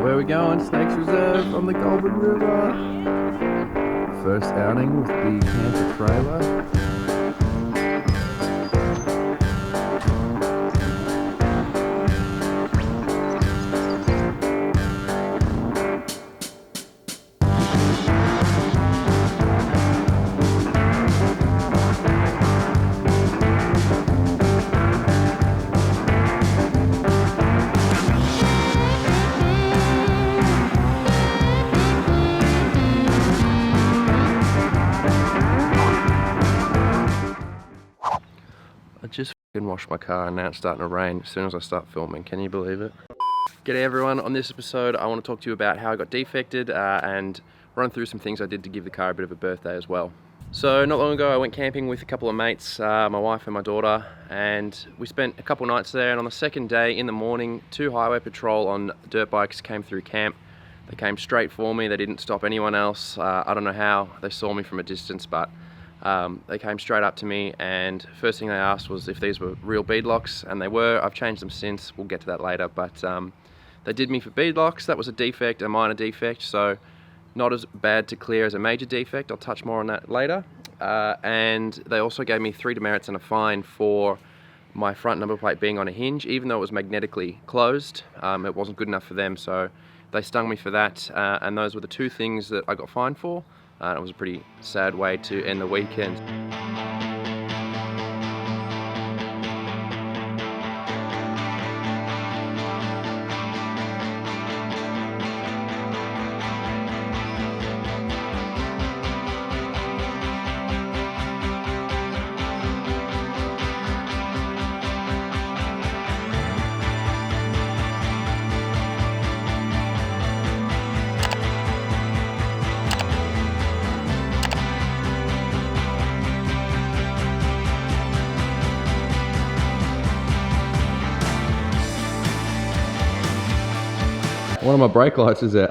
Where are we going? Snakes Reserve on the Goulburn River. First outing with the camper trailer. I just fucking washed my car and now it's starting to rain as soon as I start filming. Can you believe it? G'day everyone. On this episode I want to talk to you about how I got defected and run through some things I did to give the car a bit of a birthday as well. So not long ago I went camping with a couple of mates, my wife and my daughter, and we spent a couple nights there, and on the second day in the morning 2 highway patrol on dirt bikes came through camp. They came straight for me, they didn't stop anyone else. I don't know how they saw me from a distance, but they came straight up to me, and first thing they asked was if these were real beadlocks, and they were. I've changed them since, we'll get to that later, but they did me for beadlocks. That was a defect, a minor defect, so not as bad to clear as a major defect. I'll touch more on that later. And they also gave me 3 demerits and a fine for my front number plate being on a hinge, even though it was magnetically closed. It wasn't good enough for them, so they stung me for that, and those were the 2 things that I got fined for. It was a pretty sad way to end the weekend. One of my brake lights is out.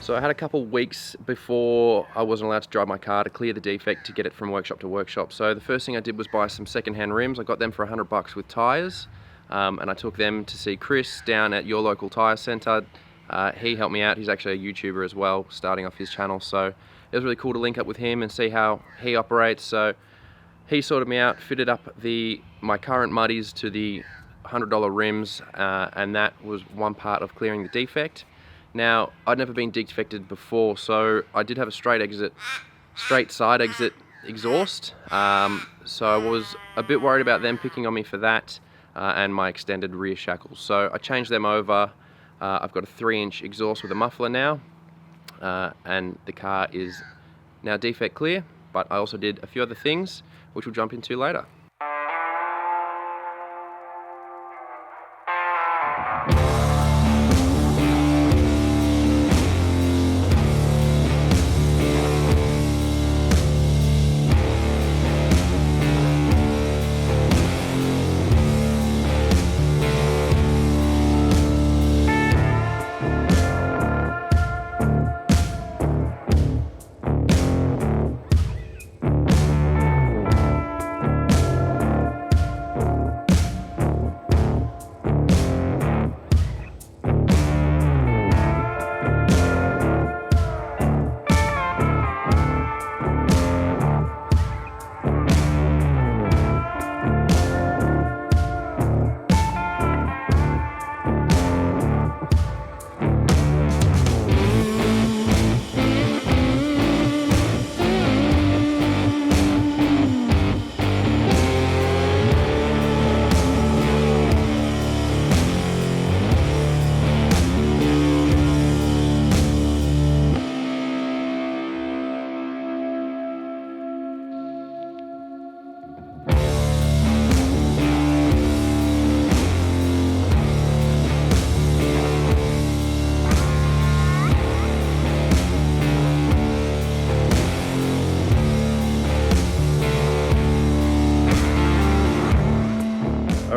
So I had a couple weeks before I wasn't allowed to drive my car to clear the defect to get it from workshop to workshop. So the first thing I did was buy some second-hand rims. I got them for $100 with tyres. And I took them to see Chris down at your local tyre centre. He helped me out. He's actually a YouTuber as well, starting off his channel, so it was really cool to link up with him and see how he operates. So he sorted me out, fitted up my current muddies to the $100 rims, and that was one part of clearing the defect. Now, I'd never been defected before, so I did have a straight side exit exhaust, so I was a bit worried about them picking on me for that. And my extended rear shackles. So I changed them over. I've got a 3-inch exhaust with a muffler now, and the car is now defect clear, but I also did a few other things which we'll jump into later.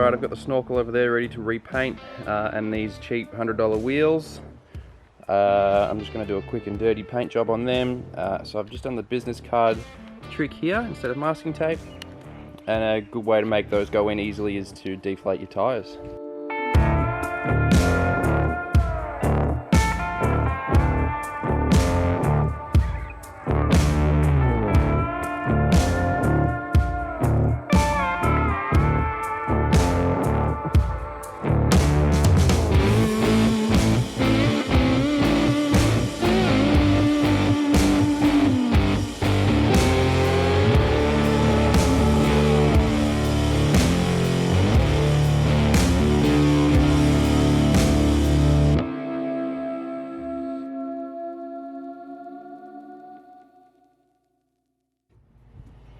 Alright, I've got the snorkel over there ready to repaint, and these cheap $100 wheels. I'm just going to do a quick and dirty paint job on them. So I've just done the business card trick here instead of masking tape, and a good way to make those go in easily is to deflate your tyres.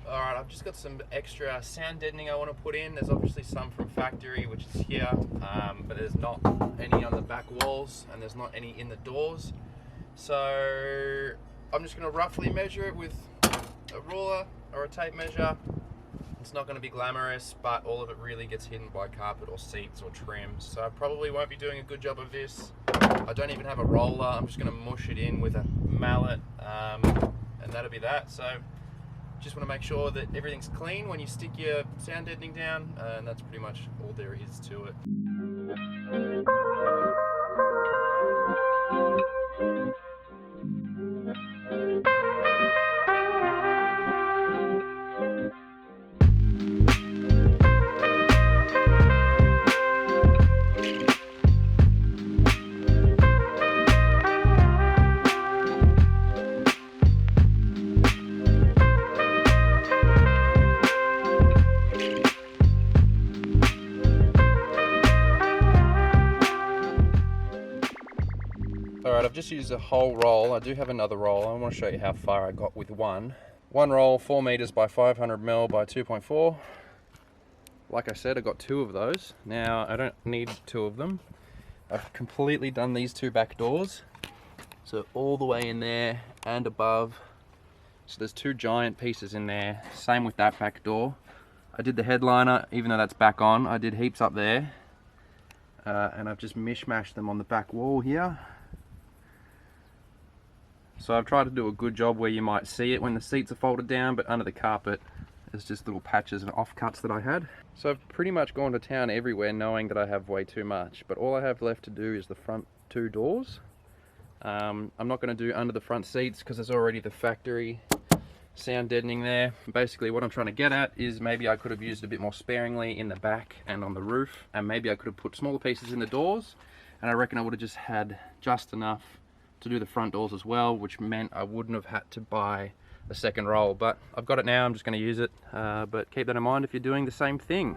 Alright, I've just got some extra sound deadening I want to put in. There's obviously some from factory, which is here, but there's not any on the back walls, and there's not any in the doors. So I'm just going to roughly measure it with a ruler or a tape measure. It's not going to be glamorous, but all of it really gets hidden by carpet or seats or trims. So I probably won't be doing a good job of this. I don't even have a roller. I'm just going to mush it in with a mallet, and that'll be that. So just want to make sure that everything's clean when you stick your sound deadening down, and that's pretty much all there is to it. Alright, I've just used a whole roll. I do have another roll. I want to show you how far I got with one. One roll, 4 meters by 500 mil by 2.4. Like I said, I got 2 of those. Now, I don't need 2 of them. I've completely done these 2 back doors. So all the way in there and above. So there's 2 giant pieces in there. Same with that back door. I did the headliner, even though that's back on. I did heaps up there. And I've just mishmashed them on the back wall here. So I've tried to do a good job where you might see it when the seats are folded down, but under the carpet there's just little patches and offcuts that I had. So I've pretty much gone to town everywhere knowing that I have way too much, but all I have left to do is the front 2 doors. I'm not going to do under the front seats because there's already the factory sound deadening there. Basically what I'm trying to get at is maybe I could have used a bit more sparingly in the back and on the roof, and maybe I could have put smaller pieces in the doors, and I reckon I would have just had just enough to do the front doors as well, which meant I wouldn't have had to buy a second roll. But I've got it now, I'm just going to use it, but keep that in mind if you're doing the same thing.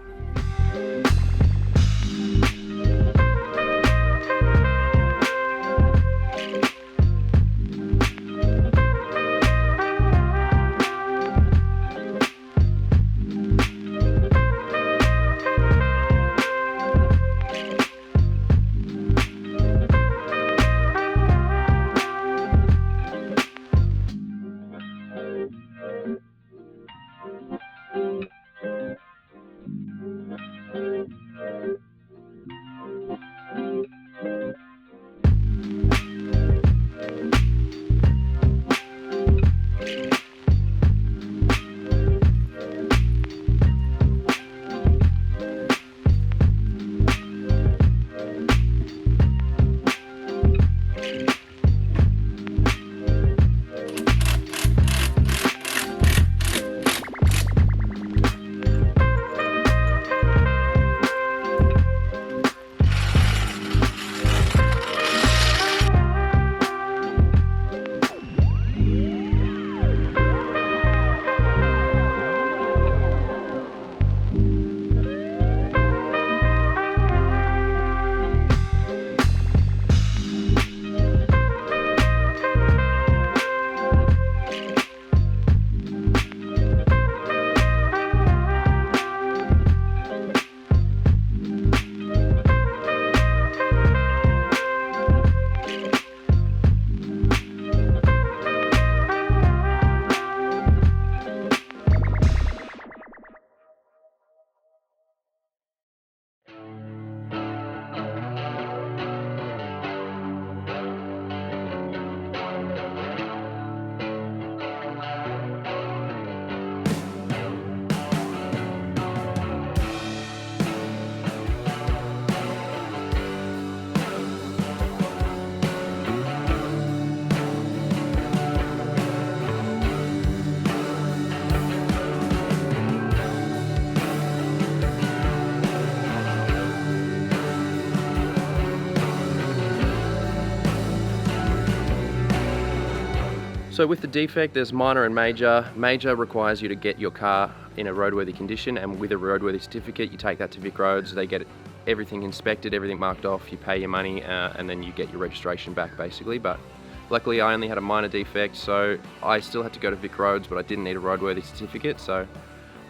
So with the defect, there's minor and major. Major requires you to get your car in a roadworthy condition, and with a roadworthy certificate, you take that to Vic Roads, they get everything inspected, everything marked off, you pay your money, and then you get your registration back basically. But luckily I only had a minor defect, so I still had to go to Vic Roads, but I didn't need a roadworthy certificate, so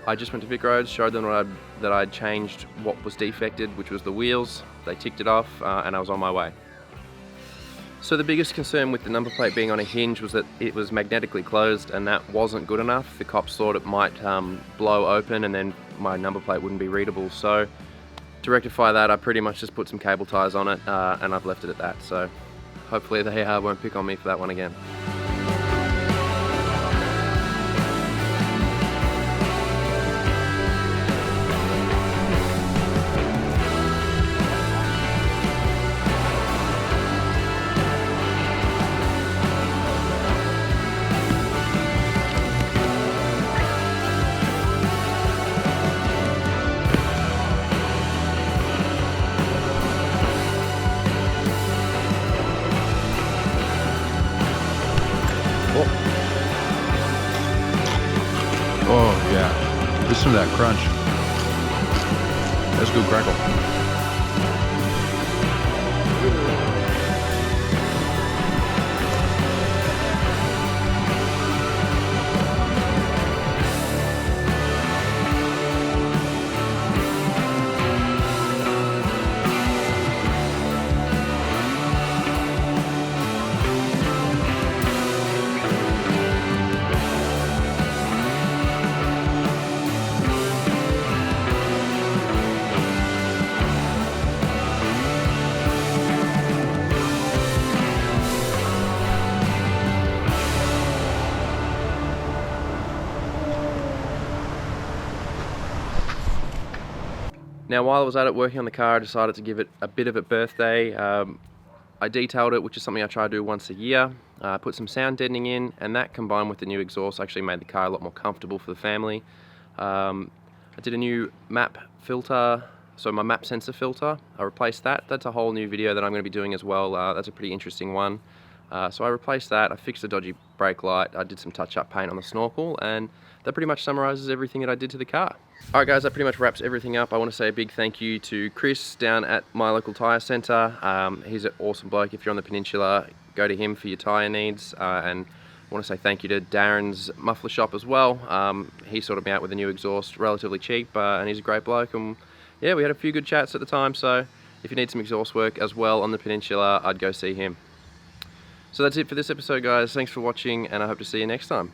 I just went to Vic Roads, showed them that I'd changed what was defected, which was the wheels. They ticked it off, and I was on my way. So the biggest concern with the number plate being on a hinge was that it was magnetically closed, and that wasn't good enough. The cops thought it might blow open and then my number plate wouldn't be readable. So to rectify that, I pretty much just put some cable ties on it, and I've left it at that. So hopefully they won't pick on me for that one again. Oh yeah, listen to that crunch. That's a good crackle. Now while I was at it working on the car, I decided to give it a bit of a birthday. I detailed it, which is something I try to do once a year. I put some sound deadening in, and that combined with the new exhaust actually made the car a lot more comfortable for the family. I did a new map filter, so my map sensor filter, I replaced that. That's a whole new video that I'm going to be doing as well. That's a pretty interesting one. So I replaced that, I fixed the dodgy brake light, I did some touch-up paint on the snorkel, and that pretty much summarizes everything that I did to the car. Alright guys, that pretty much wraps everything up. I want to say a big thank you to Chris down at my local tyre centre. He's an awesome bloke. If you're on the Peninsula, go to him for your tyre needs. And I want to say thank you to Darren's muffler shop as well. He sorted me out with a new exhaust relatively cheap, and he's a great bloke. And yeah, we had a few good chats at the time, so if you need some exhaust work as well on the Peninsula, I'd go see him. So that's it for this episode guys. Thanks for watching, and I hope to see you next time.